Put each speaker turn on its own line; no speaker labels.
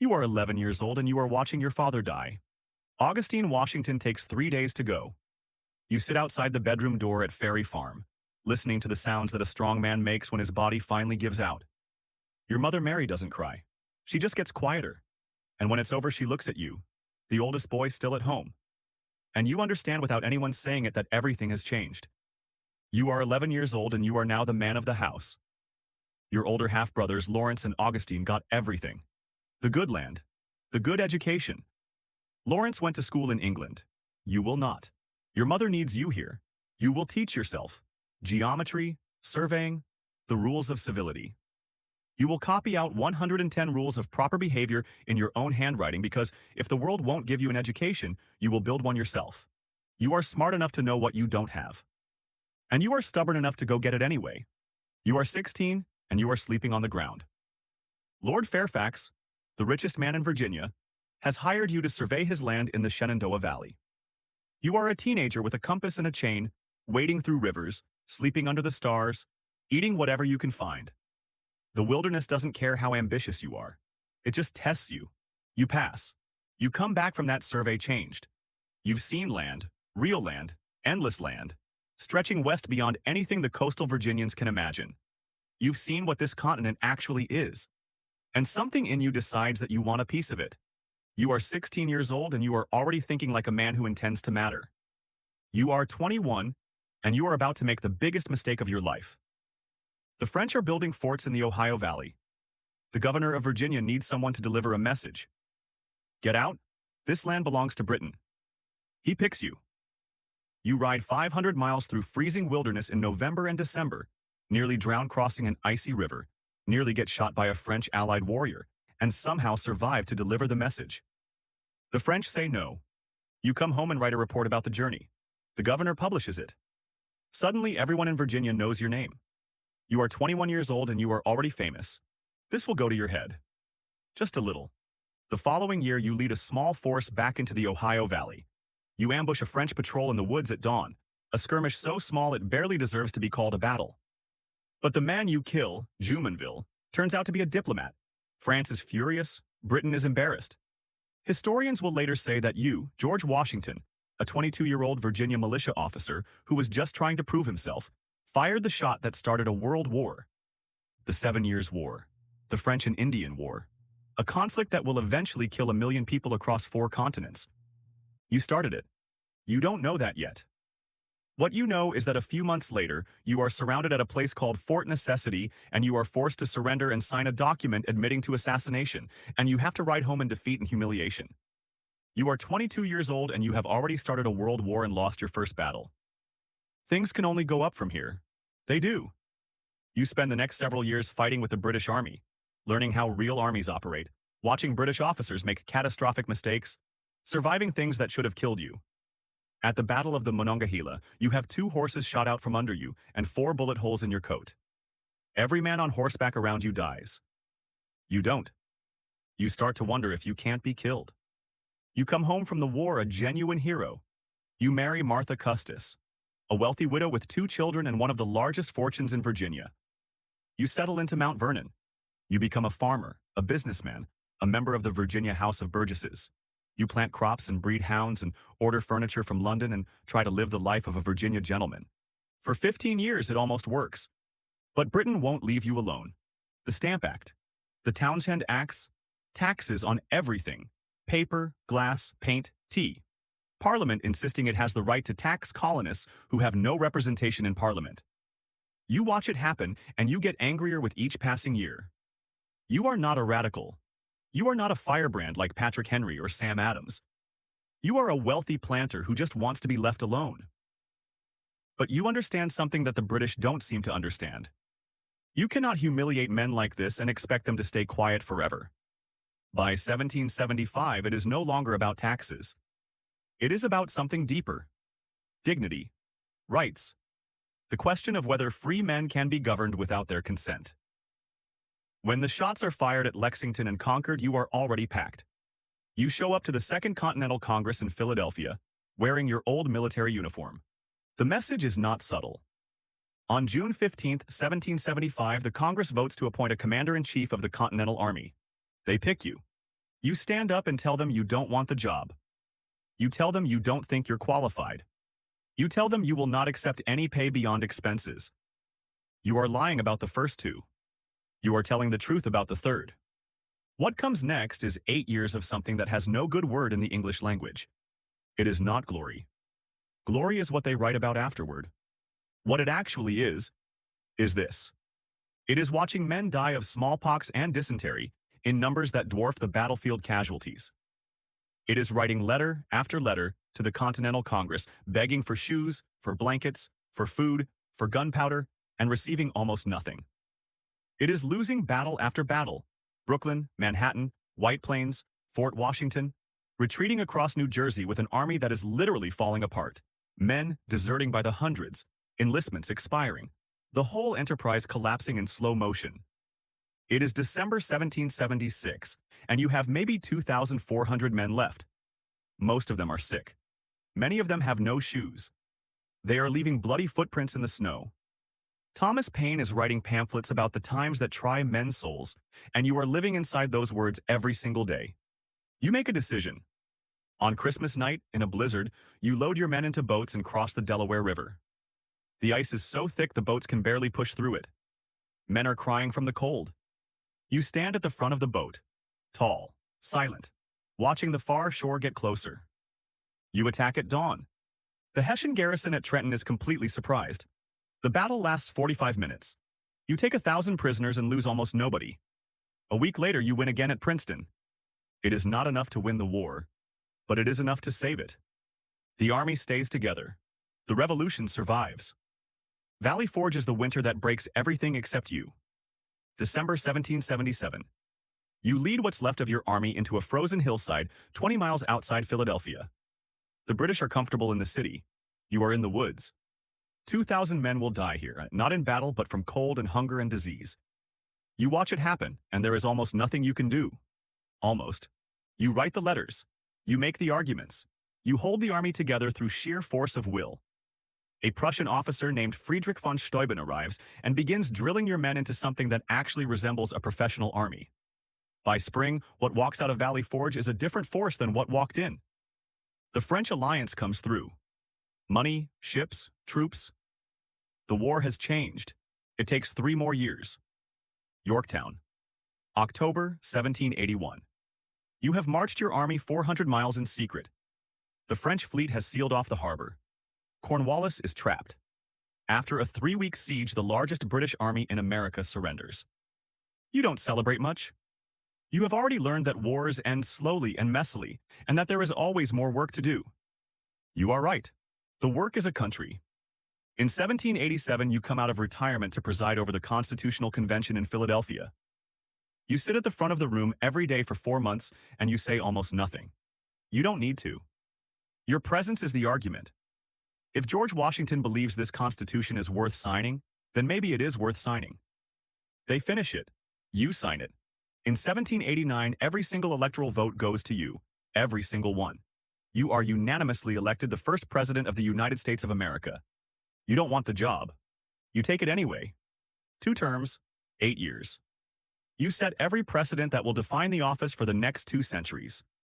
You are 11 years old and you are watching your father die. Augustine, Washington takes 3 days to go. You sit outside the bedroom door at Ferry Farm, listening to the sounds that a strong man makes when his body finally gives out. Your mother Mary doesn't cry. She just gets quieter. And when it's over, she looks at you, the oldest boy still at home. And you understand without anyone saying it that everything has changed. You are 11 years old and you are now the man of the house. Your older half-brothers Lawrence and Augustine got everything. The good land. The good education. Lawrence went to school in England. You will not. Your mother needs you here. You will teach yourself. Geometry, surveying, the rules of civility. You will copy out 110 rules of proper behavior in your own handwriting because if the world won't give you an education, you will build one yourself. You are smart enough to know what you don't have. And you are stubborn enough to go get it anyway. You are 16 and you are sleeping on the ground. Lord Fairfax, the richest man in Virginia, has hired you to survey his land in the Shenandoah Valley. You are a teenager with a compass and a chain, wading through rivers, sleeping under the stars, eating whatever you can find. The wilderness doesn't care how ambitious you are. It just tests you. You pass. You come back from that survey changed. You've seen land, real land, endless land, stretching west beyond anything the coastal Virginians can imagine. You've seen what this continent actually is. And something in you decides that you want a piece of it. You are 16 years old and you are already thinking like a man who intends to matter. You are 21 and you are about to make the biggest mistake of your life. The French are building forts in the Ohio Valley. The governor of Virginia needs someone to deliver a message. Get out. This land belongs to Britain. He picks you. You ride 500 miles through freezing wilderness in November and December, nearly drown crossing an icy river, nearly get shot by a French allied warrior, and somehow survive to deliver the message. The French say no. You come home and write a report about the journey. The governor publishes it. Suddenly, everyone in Virginia knows your name. You are 21 years old and you are already famous. This will go to your head. Just a little. The following year, you lead a small force back into the Ohio Valley. You ambush a French patrol in the woods at dawn, a skirmish so small it barely deserves to be called a battle. But the man you kill, Jumonville, turns out to be a diplomat. France is furious, Britain is embarrassed. Historians will later say that you, George Washington, a 22-year-old Virginia militia officer who was just trying to prove himself, fired the shot that started a world war. The 7 Years' War. The French and Indian War. A conflict that will eventually kill 1 million people across 4 continents. You started it. You don't know that yet. What you know is that a few months later, you are surrounded at a place called Fort Necessity, and you are forced to surrender and sign a document admitting to assassination, and you have to ride home in defeat and humiliation. You are 22 years old and you have already started a world war and lost your first battle. Things can only go up from here. They do. You spend the next several years fighting with the British Army, learning how real armies operate, watching British officers make catastrophic mistakes, surviving things that should have killed you. At the Battle of the Monongahela, you have 2 horses shot out from under you and 4 bullet holes in your coat. Every man on horseback around you dies. You don't. You start to wonder if you can't be killed. You come home from the war a genuine hero. You marry Martha Custis, a wealthy widow with 2 children and one of the largest fortunes in Virginia. You settle into Mount Vernon. You become a farmer, a businessman, a member of the Virginia House of Burgesses. You plant crops and breed hounds and order furniture from London and try to live the life of a Virginia gentleman. For 15 years, it almost works. But Britain won't leave you alone. The Stamp Act, the Townshend Acts, taxes on everything, paper, glass, paint, tea. Parliament insisting it has the right to tax colonists who have no representation in Parliament. You watch it happen and you get angrier with each passing year. You are not a radical. You are not a firebrand like Patrick Henry or Sam Adams. You are a wealthy planter who just wants to be left alone. But you understand something that the British don't seem to understand. You cannot humiliate men like this and expect them to stay quiet forever. By 1775, it is no longer about taxes. It is about something deeper. Dignity. Rights. The question of whether free men can be governed without their consent. When the shots are fired at Lexington and Concord, you are already packed. You show up to the Second Continental Congress in Philadelphia, wearing your old military uniform. The message is not subtle. On June 15, 1775, the Congress votes to appoint a commander-in-chief of the Continental Army. They pick you. You stand up and tell them you don't want the job. You tell them you don't think you're qualified. You tell them you will not accept any pay beyond expenses. You are lying about the first two. You are telling the truth about the third. What comes next is 8 years of something that has no good word in the English language. It is not glory. Glory is what they write about afterward. What it actually is this. It is watching men die of smallpox and dysentery in numbers that dwarf the battlefield casualties. It is writing letter after letter to the Continental Congress, begging for shoes, for blankets, for food, for gunpowder, and receiving almost nothing. It is losing battle after battle, Brooklyn, Manhattan, White Plains, Fort Washington, retreating across New Jersey with an army that is literally falling apart, men deserting by the hundreds, enlistments expiring, the whole enterprise collapsing in slow motion. It is December 1776, and you have maybe 2,400 men left. Most of them are sick. Many of them have no shoes. They are leaving bloody footprints in the snow. Thomas Paine is writing pamphlets about the times that try men's souls, and you are living inside those words every single day. You make a decision. On Christmas night, in a blizzard, you load your men into boats and cross the Delaware River. The ice is so thick the boats can barely push through it. Men are crying from the cold. You stand at the front of the boat, tall, silent, watching the far shore get closer. You attack at dawn. The Hessian garrison at Trenton is completely surprised. The battle lasts 45 minutes. You take 1,000 prisoners and lose almost nobody. A week later, you win again at Princeton. It is not enough to win the war, but it is enough to save it. The army stays together. The revolution survives. Valley Forge is the winter that breaks everything except you. December 1777. You lead what's left of your army into a frozen hillside 20 miles outside Philadelphia. The British are comfortable in the city. You are in the woods. 2,000 men will die here, not in battle but from cold and hunger and disease. You watch it happen, and there is almost nothing you can do. Almost. You write the letters. You make the arguments. You hold the army together through sheer force of will. A Prussian officer named Friedrich von Steuben arrives and begins drilling your men into something that actually resembles a professional army. By spring, what walks out of Valley Forge is a different force than what walked in. The French alliance comes through. Money, ships, troops. The war has changed. It takes 3 more years. Yorktown. October 1781. You have marched your army 400 miles in secret. The French fleet has sealed off the harbor. Cornwallis is trapped. After a 3-week siege, the largest British army in America surrenders. You don't celebrate much. You have already learned that wars end slowly and messily, and that there is always more work to do. You are right. The work is a country. In 1787, you come out of retirement to preside over the Constitutional Convention in Philadelphia. You sit at the front of the room every day for 4 months, and you say almost nothing. You don't need to. Your presence is the argument. If George Washington believes this Constitution is worth signing, then maybe it is worth signing. They finish it. You sign it. In 1789, every single electoral vote goes to you. Every single one. You are unanimously elected the first president of the United States of America. You don't want the job. You take it anyway. 2 terms, 8 years. You set every precedent that will define the office for the next 2 centuries.